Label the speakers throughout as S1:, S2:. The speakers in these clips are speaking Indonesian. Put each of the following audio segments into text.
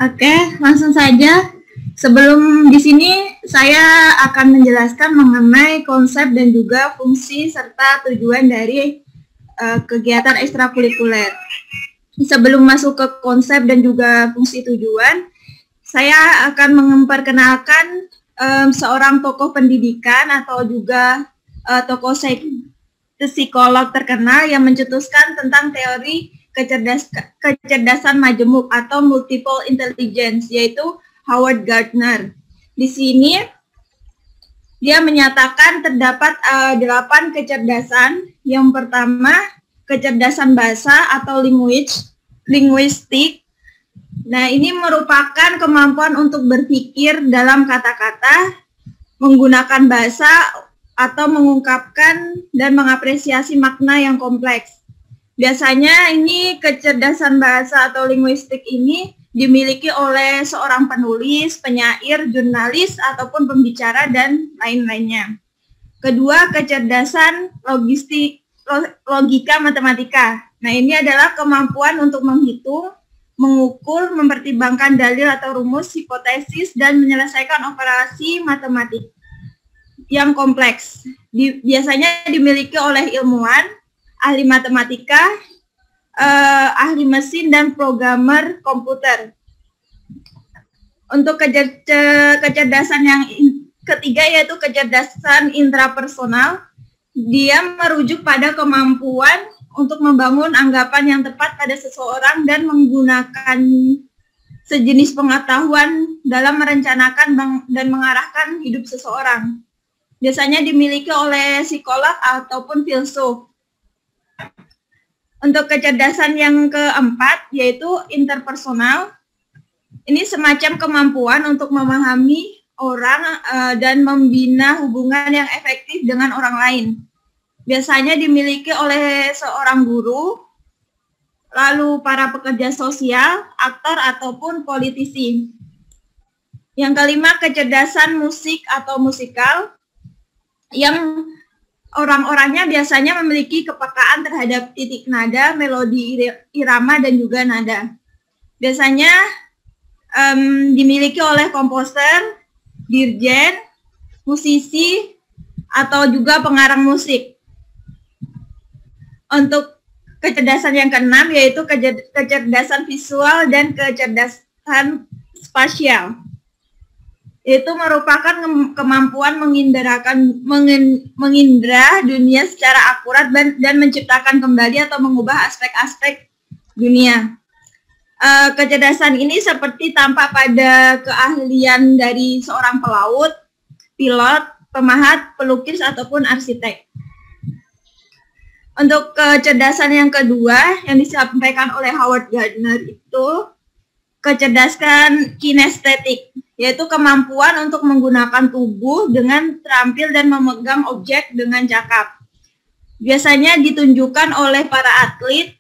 S1: Oke, langsung saja. Sebelum di sini saya akan menjelaskan mengenai konsep dan juga fungsi serta tujuan dari kegiatan ekstrakurikuler. Sebelum masuk ke konsep dan juga fungsi tujuan, saya akan memperkenalkan seorang tokoh pendidikan atau juga tokoh psikolog terkenal yang mencetuskan tentang teori kecerdasan majemuk atau multiple intelligence, yaitu Howard Gardner. Di sini dia menyatakan terdapat 8 kecerdasan. Yang pertama, kecerdasan bahasa atau linguistik. Nah, ini merupakan kemampuan untuk berpikir dalam kata-kata, menggunakan bahasa atau mengungkapkan dan mengapresiasi makna yang kompleks. Biasanya ini kecerdasan bahasa atau linguistik ini dimiliki oleh seorang penulis, penyair, jurnalis, ataupun pembicara, dan lain-lainnya. Kedua, kecerdasan logika matematika. Nah, ini adalah kemampuan untuk menghitung, mengukur, mempertimbangkan dalil atau rumus, hipotesis, dan menyelesaikan operasi matematik yang kompleks. Biasanya dimiliki oleh ilmuwan, ahli matematika, ahli mesin, dan programmer komputer. Untuk kecerdasan yang ketiga yaitu kecerdasan intrapersonal. Dia merujuk pada kemampuan untuk membangun anggapan yang tepat pada seseorang dan menggunakan sejenis pengetahuan dalam merencanakan dan mengarahkan hidup seseorang. Biasanya dimiliki oleh psikolog ataupun filsuf. Untuk kecerdasan yang keempat yaitu interpersonal. Ini semacam kemampuan untuk memahami orang dan membina hubungan yang efektif dengan orang lain. Biasanya dimiliki oleh seorang guru, lalu para pekerja sosial, aktor, ataupun politisi. Yang kelima, kecerdasan musik atau musikal, yang orang-orangnya biasanya memiliki kepekaan terhadap titik nada, melodi, irama, dan juga nada. Biasanya dimiliki oleh komposer, dirjen, musisi, atau juga pengarang musik. Untuk kecerdasan yang keenam yaitu kecerdasan visual dan kecerdasan spasial. Itu merupakan kemampuan mengindra dunia secara akurat dan menciptakan kembali atau mengubah aspek-aspek dunia. Kecerdasan ini seperti tampak pada keahlian dari seorang pelaut, pilot, pemahat, pelukis, ataupun arsitek. Untuk kecerdasan yang kedua yang disampaikan oleh Howard Gardner itu kecerdasan kinestetik, yaitu kemampuan untuk menggunakan tubuh dengan terampil dan memegang objek dengan cakap. Biasanya ditunjukkan oleh para atlet,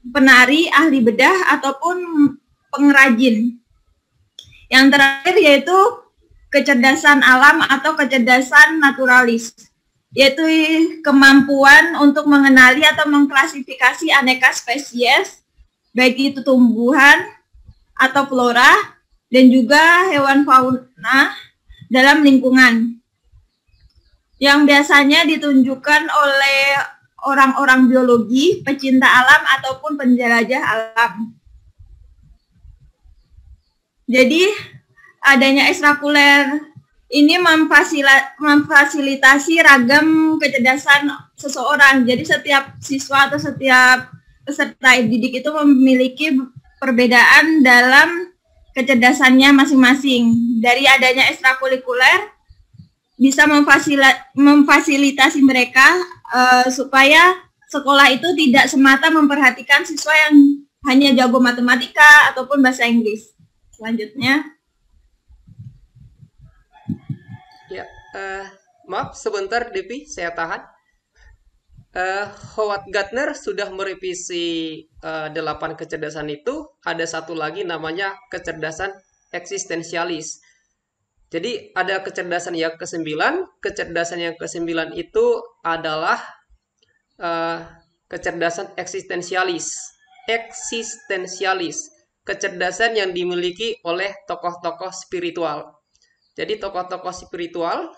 S1: penari, ahli bedah, ataupun pengrajin. Yang terakhir yaitu kecerdasan alam atau kecerdasan naturalis, yaitu kemampuan untuk mengenali atau mengklasifikasi aneka spesies, baik itu tumbuhan atau flora, dan juga hewan fauna dalam lingkungan, yang biasanya ditunjukkan oleh orang-orang biologi, pecinta alam, ataupun penjelajah alam. Jadi, adanya ekstrakurikuler ini memfasilitasi ragam kecerdasan seseorang. Jadi, setiap siswa atau setiap peserta didik itu memiliki perbedaan dalam kecerdasannya masing-masing. Dari adanya ekstrakurikuler bisa memfasilitasi mereka supaya sekolah itu tidak semata memperhatikan siswa yang hanya jago matematika ataupun bahasa Inggris. Selanjutnya.
S2: Ya, maaf sebentar Devi, saya tahan. Howard Gardner sudah merevisi 8 kecerdasan itu. Ada satu lagi namanya kecerdasan eksistensialis. Jadi ada kecerdasan yang ke-9. Kecerdasan yang ke-9 itu adalah kecerdasan eksistensialis. kecerdasan yang dimiliki oleh tokoh-tokoh spiritual. Jadi tokoh-tokoh spiritual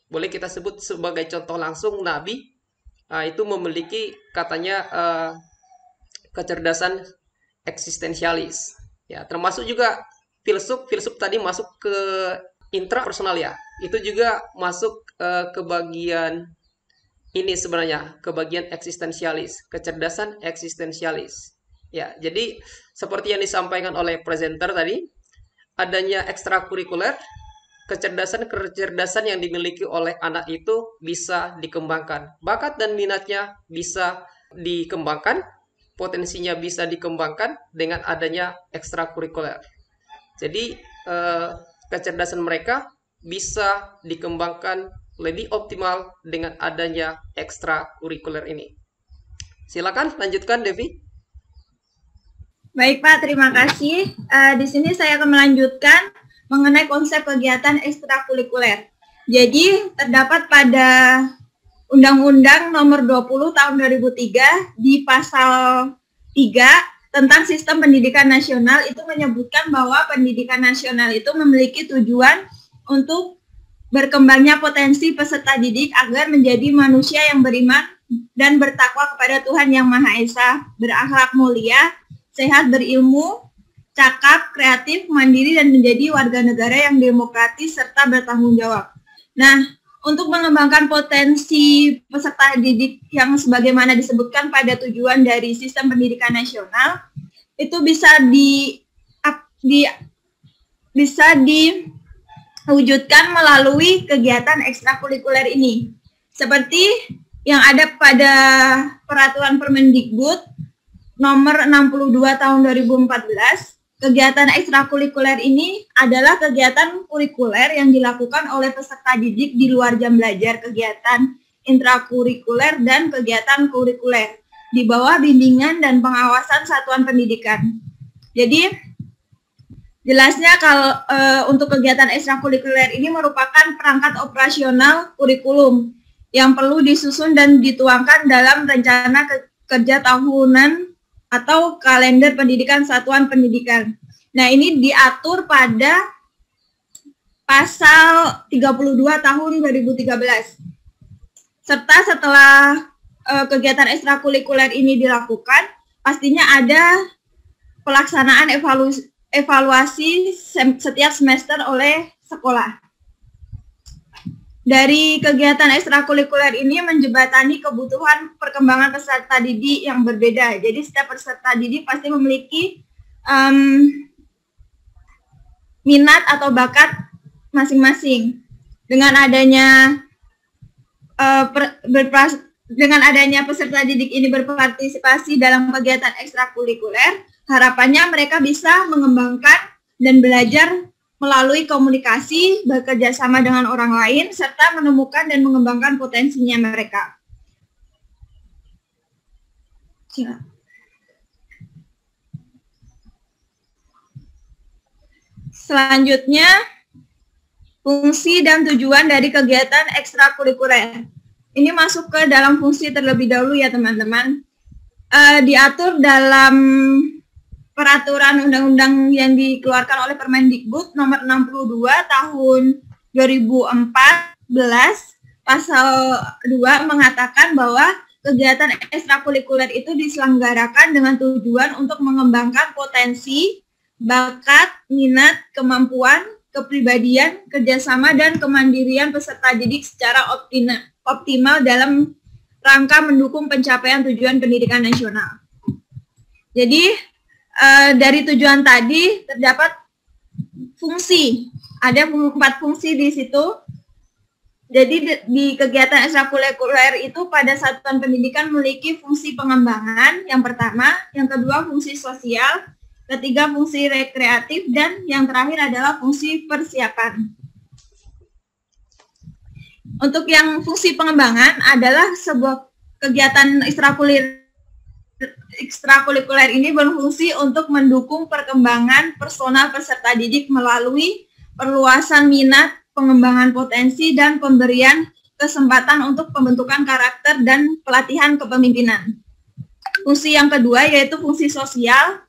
S2: boleh kita sebut sebagai contoh langsung nabi, itu memiliki katanya kecerdasan eksistensialis. Ya, termasuk juga filsuf tadi masuk ke intrapersonal ya. Itu juga masuk ke bagian ini sebenarnya, ke bagian eksistensialis, kecerdasan eksistensialis. Ya, jadi seperti yang disampaikan oleh presenter tadi, adanya ekstrakurikuler, kecerdasan yang dimiliki oleh anak itu bisa dikembangkan. Bakat dan minatnya bisa dikembangkan, potensinya bisa dikembangkan dengan adanya ekstrakurikuler. Jadi kecerdasan mereka bisa dikembangkan lebih optimal dengan adanya ekstrakurikuler ini. Silakan lanjutkan, Devi.
S1: Baik Pak, terima kasih. Di sini saya akan melanjutkan mengenai konsep kegiatan ekstrakurikuler. Jadi terdapat pada Undang-Undang Nomor 20 Tahun 2003 di Pasal 3 tentang Sistem Pendidikan Nasional itu menyebutkan bahwa pendidikan nasional itu memiliki tujuan untuk berkembangnya potensi peserta didik agar menjadi manusia yang beriman dan bertakwa kepada Tuhan Yang Maha Esa, berakhlak mulia, sehat, berilmu, cakap, kreatif, mandiri, dan menjadi warga negara yang demokratis serta bertanggung jawab. Nah, untuk mengembangkan potensi peserta didik yang sebagaimana disebutkan pada tujuan dari sistem pendidikan nasional, itu bisa diwujudkan melalui kegiatan ekstrakurikuler ini. Seperti yang ada pada Peraturan Permendikbud Nomor 62 Tahun 2014, kegiatan ekstrakurikuler ini adalah kegiatan kurikuler yang dilakukan oleh peserta didik di luar jam belajar, kegiatan intrakurikuler dan kegiatan kurikuler di bawah bimbingan dan pengawasan satuan pendidikan. Jadi jelasnya kalau untuk kegiatan ekstrakurikuler ini merupakan perangkat operasional kurikulum yang perlu disusun dan dituangkan dalam rencana kerja tahunan atau kalender pendidikan satuan pendidikan. Nah, ini diatur pada Pasal 32 Tahun 2013. Serta setelah kegiatan ekstrakurikuler ini dilakukan, pastinya ada pelaksanaan evaluasi setiap semester oleh sekolah. Dari kegiatan ekstrakurikuler ini menjembatani kebutuhan perkembangan peserta didik yang berbeda. Jadi setiap peserta didik pasti memiliki minat atau bakat masing-masing. Dengan adanya peserta didik ini berpartisipasi dalam kegiatan ekstrakurikuler, harapannya mereka bisa mengembangkan dan belajar melalui komunikasi, bekerja sama dengan orang lain, serta menemukan dan mengembangkan potensinya mereka. Selanjutnya, fungsi dan tujuan dari kegiatan ekstrakurikuler. Ini masuk ke dalam fungsi terlebih dahulu ya teman-teman. Diatur dalam peraturan undang-undang yang dikeluarkan oleh Permendikbud Nomor 62 Tahun 2014 Pasal 2 mengatakan bahwa kegiatan ekstrakurikuler itu diselenggarakan dengan tujuan untuk mengembangkan potensi, bakat, minat, kemampuan, kepribadian, kerjasama, dan kemandirian peserta didik secara optimal dalam rangka mendukung pencapaian tujuan pendidikan nasional. Jadi, dari tujuan tadi terdapat fungsi, ada 4 fungsi di situ. Jadi di kegiatan ekstrakurikuler itu pada satuan pendidikan memiliki fungsi pengembangan yang pertama, yang kedua fungsi sosial, ketiga fungsi rekreatif, dan yang terakhir adalah fungsi persiapan. Untuk yang fungsi pengembangan adalah sebuah kegiatan ekstrakurikuler ini berfungsi untuk mendukung perkembangan personal peserta didik melalui perluasan minat, pengembangan potensi, dan pemberian kesempatan untuk pembentukan karakter dan pelatihan kepemimpinan. Fungsi yang kedua yaitu fungsi sosial.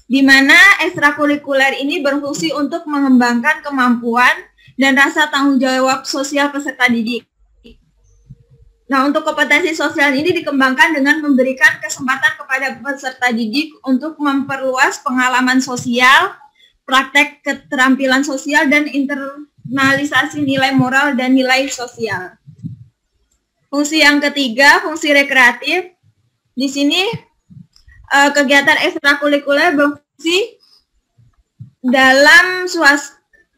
S1: di mana ekstrakurikuler ini berfungsi untuk mengembangkan kemampuan dan rasa tanggung jawab sosial peserta didik. Nah, untuk kompetensi sosial ini dikembangkan dengan memberikan kesempatan kepada peserta didik untuk memperluas pengalaman sosial, praktek keterampilan sosial, dan internalisasi nilai moral dan nilai sosial. Fungsi yang ketiga, fungsi rekreatif. Di sini kegiatan ekstrakurikuler berfungsi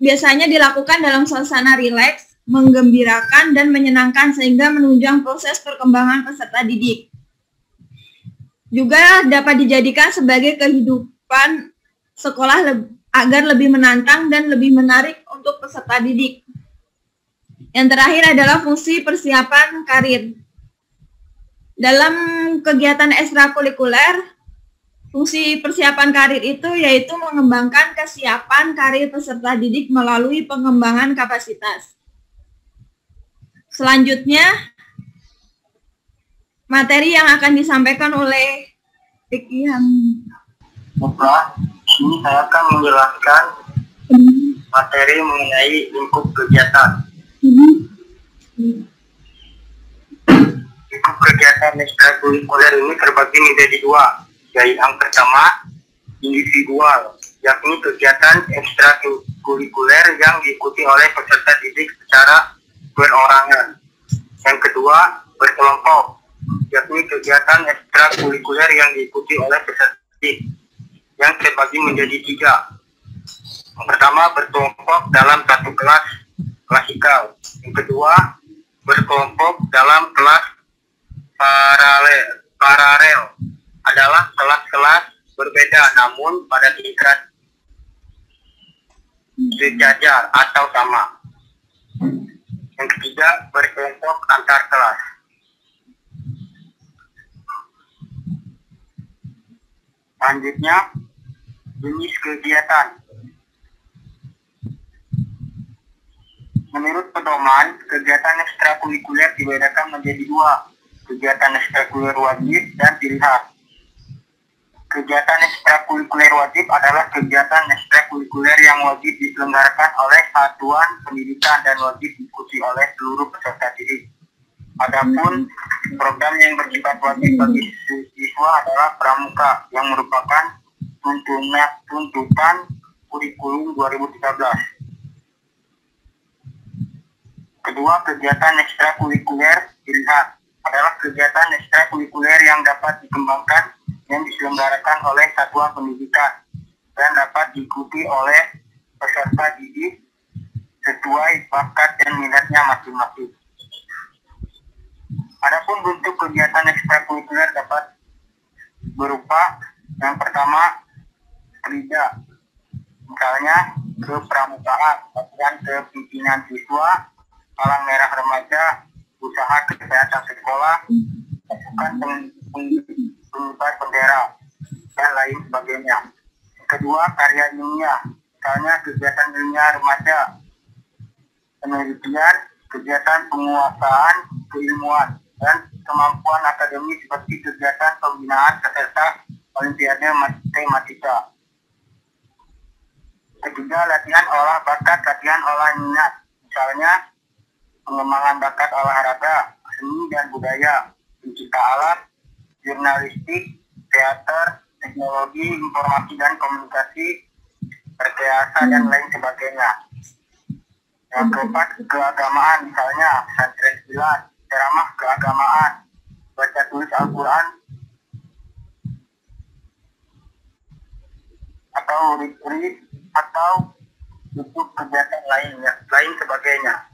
S1: biasanya dilakukan dalam suasana rileks, menggembirakan, dan menyenangkan sehingga menunjang proses perkembangan peserta didik. Juga dapat dijadikan sebagai kehidupan sekolah agar lebih menantang dan lebih menarik untuk peserta didik. Yang terakhir adalah fungsi persiapan karir. Dalam kegiatan ekstrakurikuler, fungsi persiapan karir itu yaitu mengembangkan kesiapan karir peserta didik melalui pengembangan kapasitas. Selanjutnya, materi yang akan disampaikan oleh Riki
S3: Bapak, ini saya akan menjelaskan materi mengenai lingkup kegiatan. Lingkup kegiatan ekstrakurikuler ini terbagi menjadi dua, yaitu yang pertama individual, yakni kegiatan ekstrakurikuler yang diikuti oleh peserta didik secara perorangan. Yang kedua, berkelompok, yakni kegiatan ekstrakurikuler yang diikuti oleh peserta didik, yang terbagi menjadi tiga. Yang pertama, berkelompok dalam satu kelas klasikal. Yang kedua, berkelompok dalam kelas paralel adalah kelas-kelas berbeda namun pada tingkat sejajar atau sama. Yang ketiga, berkelompok antar kelas. Selanjutnya, jenis kegiatan. Menurut pedoman, kegiatan ekstrakurikuler dibedakan menjadi dua, kegiatan ekstrakurikuler wajib dan pilihan. Kegiatan ekstrakurikuler wajib adalah kegiatan ekstrakurikuler yang wajib diselenggarakan oleh satuan pendidikan dan wajib diikuti oleh seluruh peserta didik. Adapun program yang bersifat wajib bagi siswa adalah pramuka yang merupakan tuntutan kurikulum 2013. Kedua, kegiatan ekstrakurikuler pilihan adalah kegiatan ekstrakurikuler yang dapat dikembangkan yang diselenggarakan oleh satuan pendidikan dan dapat diikuti oleh peserta didik sesuai bakat dan minatnya masing-masing. Adapun bentuk kegiatan ekstrakurikuler dapat berupa yang pertama kerja, misalnya kepramukaan, latihan kepimpinan siswa, palang merah remaja, usaha kesehatan sekolah, pasukan pengibar bendera, dan lain sebagainya. Kedua, karya ilmiah, misalnya kegiatan ilmiah remaja, penelitian, kegiatan penguasaan keilmuan, dan kemampuan akademis seperti kegiatan pembinaan peserta Olimpiade Matematika. Ketiga, latihan olah bakat, latihan olah minat, misalnya pengembangan bakat olahraga, seni dan budaya, pencipta alat, jurnalistik, teater, teknologi, informasi dan komunikasi, rekayasa, dan lain sebagainya. Yang keempat, keagamaan, misalnya pesantren silat, ceramah keagamaan, baca tulis Al-Quran, atau retreat, atau untuk kegiatan lain sebagainya.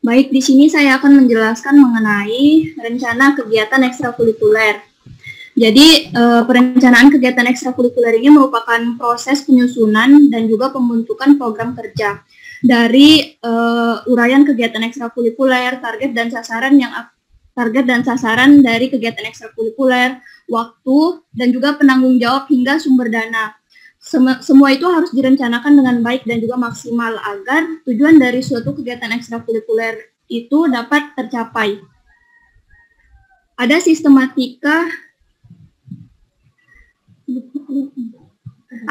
S1: Baik, di sini saya akan menjelaskan mengenai rencana kegiatan ekstrakurikuler. Jadi, perencanaan kegiatan ekstrakurikuler ini merupakan proses penyusunan dan juga pembentukan program kerja dari uraian kegiatan ekstrakurikuler, target dan sasaran dari kegiatan ekstrakurikuler, waktu, dan juga penanggung jawab hingga sumber dana. Semua itu harus direncanakan dengan baik dan juga maksimal agar tujuan dari suatu kegiatan ekstrakurikuler itu dapat tercapai. Ada sistematika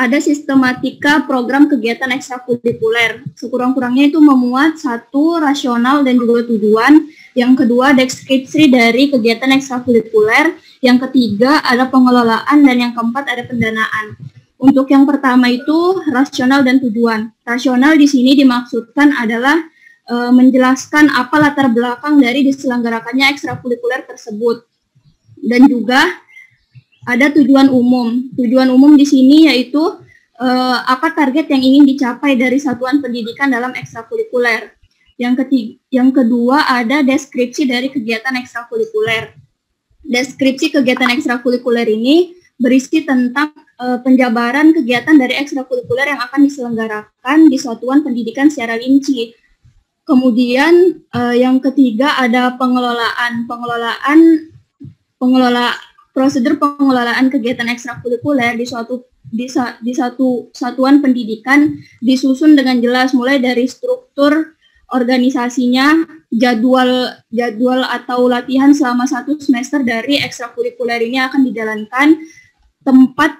S1: ada sistematika program kegiatan ekstrakurikuler. Sekurang-kurangnya itu memuat 1, rasional dan juga tujuan. Yang kedua, deskripsi dari kegiatan ekstrakurikuler. Yang ketiga, ada pengelolaan. Dan yang keempat, ada pendanaan. Untuk yang pertama itu, rasional dan tujuan. Rasional di sini dimaksudkan adalah menjelaskan apa latar belakang dari diselenggarakannya ekstrakurikuler tersebut. Dan juga ada tujuan umum. Tujuan umum di sini yaitu apa target yang ingin dicapai dari satuan pendidikan dalam ekstrakurikuler. Yang kedua ada deskripsi dari kegiatan ekstrakurikuler. Deskripsi kegiatan ekstrakurikuler ini berisi tentang penjabaran kegiatan dari ekstrakurikuler yang akan diselenggarakan di satuan pendidikan secara rinci. Kemudian yang ketiga ada pengelolaan. Prosedur pengelolaan kegiatan ekstrakurikuler di satu satuan pendidikan disusun dengan jelas, mulai dari struktur organisasinya, jadwal atau latihan selama 1 semester dari ekstrakurikuler ini akan dijalankan, tempat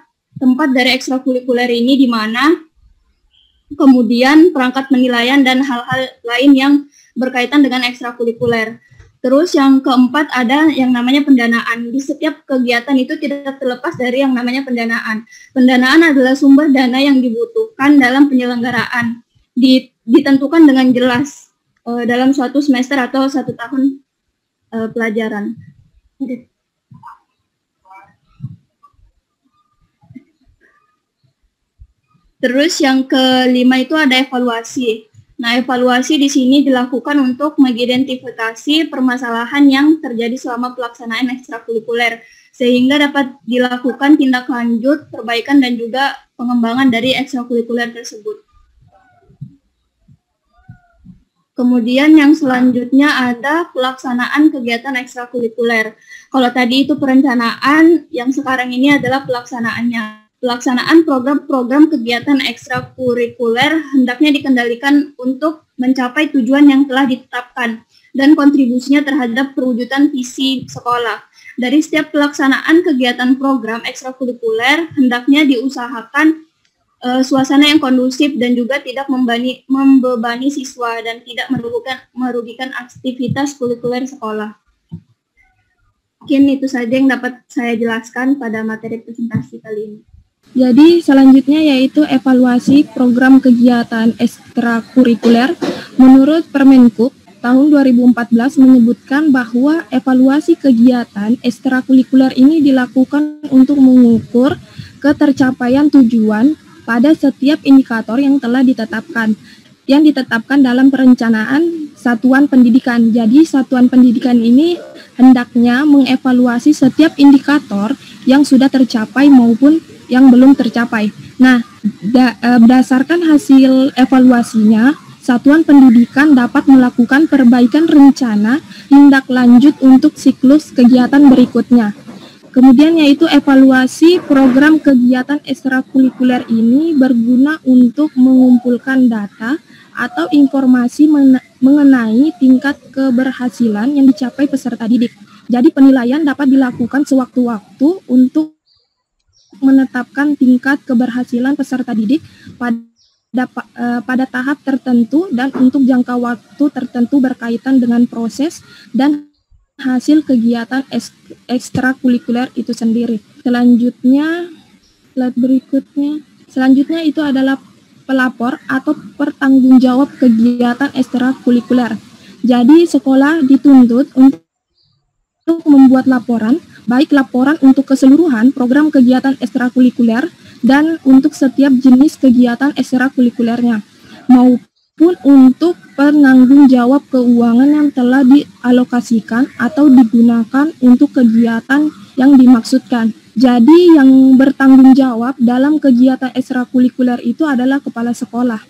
S1: dari ekstrakurikuler ini di mana, kemudian perangkat penilaian dan hal-hal lain yang berkaitan dengan ekstrakurikuler. Terus yang keempat ada yang namanya pendanaan. Di setiap kegiatan itu tidak terlepas dari yang namanya pendanaan. Pendanaan adalah sumber dana yang dibutuhkan dalam penyelenggaraan. Ditentukan dengan jelas dalam suatu semester atau 1 tahun pelajaran. Terus yang kelima itu ada evaluasi. Nah, evaluasi di sini dilakukan untuk mengidentifikasi permasalahan yang terjadi selama pelaksanaan ekstrakurikuler, sehingga dapat dilakukan tindak lanjut, perbaikan, dan juga pengembangan dari ekstrakurikuler tersebut. Kemudian yang selanjutnya ada pelaksanaan kegiatan ekstrakurikuler. Kalau tadi itu perencanaan, yang sekarang ini adalah pelaksanaannya. Pelaksanaan program-program kegiatan ekstrakurikuler hendaknya dikendalikan untuk mencapai tujuan yang telah ditetapkan dan kontribusinya terhadap perwujudan visi sekolah. Dari setiap pelaksanaan kegiatan program ekstrakurikuler hendaknya diusahakan suasana yang kondusif dan juga tidak membebani siswa dan tidak merugikan aktivitas kurikuler sekolah. Mungkin itu saja yang dapat saya jelaskan pada materi presentasi kali ini.
S4: Jadi selanjutnya yaitu evaluasi program kegiatan ekstrakurikuler. Menurut Permenkub tahun 2014 menyebutkan bahwa evaluasi kegiatan ekstrakurikuler ini dilakukan untuk mengukur ketercapaian tujuan pada setiap indikator yang telah ditetapkan dalam perencanaan satuan pendidikan. Jadi satuan pendidikan ini hendaknya mengevaluasi setiap indikator yang sudah tercapai maupun yang belum tercapai. Nah, berdasarkan hasil evaluasinya, satuan pendidikan dapat melakukan perbaikan rencana tindak lanjut untuk siklus kegiatan berikutnya. Kemudian yaitu evaluasi program kegiatan ekstrakurikuler ini berguna untuk mengumpulkan data atau informasi mengenai tingkat keberhasilan yang dicapai peserta didik. Jadi penilaian dapat dilakukan sewaktu-waktu untuk menetapkan tingkat keberhasilan peserta didik pada tahap tertentu dan untuk jangka waktu tertentu berkaitan dengan proses dan hasil kegiatan ekstrakurikuler itu sendiri. Selanjutnya itu adalah pelapor atau pertanggung jawab kegiatan ekstrakurikuler. Jadi sekolah dituntut untuk membuat laporan, baik laporan untuk keseluruhan program kegiatan ekstrakurikuler dan untuk setiap jenis kegiatan ekstrakurikulernya, maupun untuk penanggung jawab keuangan yang telah dialokasikan atau digunakan untuk kegiatan yang dimaksudkan. Jadi yang bertanggung jawab dalam kegiatan ekstrakurikuler itu adalah kepala sekolah.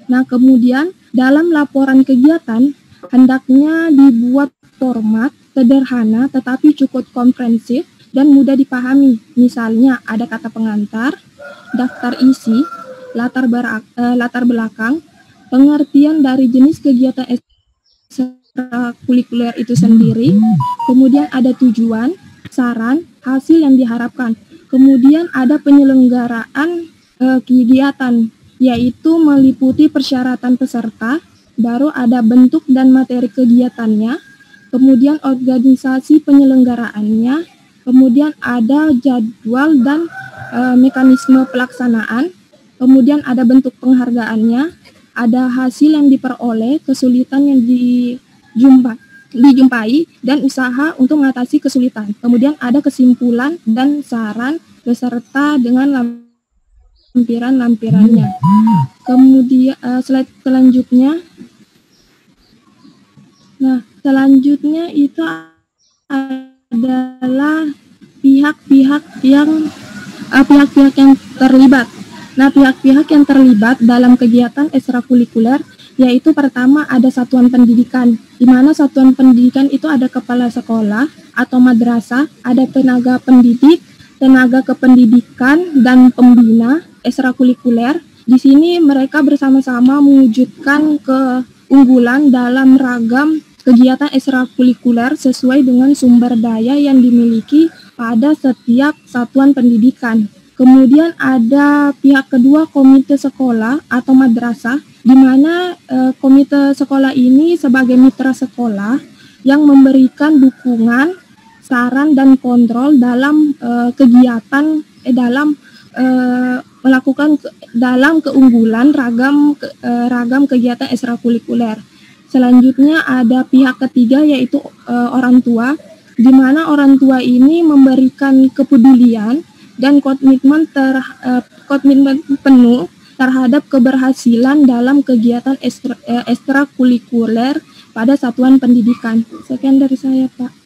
S4: Nah, kemudian dalam laporan kegiatan hendaknya dibuat format sederhana tetapi cukup komprehensif dan mudah dipahami. Misalnya ada kata pengantar, daftar isi, latar belakang, pengertian dari jenis kegiatan ekstrakurikuler itu sendiri, kemudian ada tujuan, saran, hasil yang diharapkan. Kemudian ada penyelenggaraan kegiatan, yaitu meliputi persyaratan peserta, baru ada bentuk dan materi kegiatannya, kemudian organisasi penyelenggaraannya, kemudian ada jadwal dan mekanisme pelaksanaan, kemudian ada bentuk penghargaannya, ada hasil yang diperoleh, kesulitan yang dijumpai, dan usaha untuk mengatasi kesulitan. Kemudian ada kesimpulan dan saran beserta dengan lampiran-lampirannya. Kemudian slide selanjutnya. Nah, selanjutnya itu adalah pihak-pihak yang terlibat. Nah, pihak-pihak yang terlibat dalam kegiatan ekstrakurikuler yaitu pertama ada satuan pendidikan, di mana satuan pendidikan itu ada kepala sekolah atau madrasah, ada tenaga pendidik, tenaga kependidikan, dan pembina ekstrakurikuler. Di sini mereka bersama-sama mewujudkan keunggulan dalam ragam kegiatan ekstrakurikuler sesuai dengan sumber daya yang dimiliki pada setiap satuan pendidikan. Kemudian ada pihak kedua, komite sekolah atau madrasah, di mana komite sekolah ini sebagai mitra sekolah yang memberikan dukungan, saran, dan kontrol dalam kegiatan dalam keunggulan ragam kegiatan ekstrakurikuler. Selanjutnya ada pihak ketiga yaitu orang tua, di mana orang tua ini memberikan kepedulian dan komitmen penuh terhadap keberhasilan dalam kegiatan ekstrakurikuler pada satuan pendidikan. Sekian dari saya, Pak.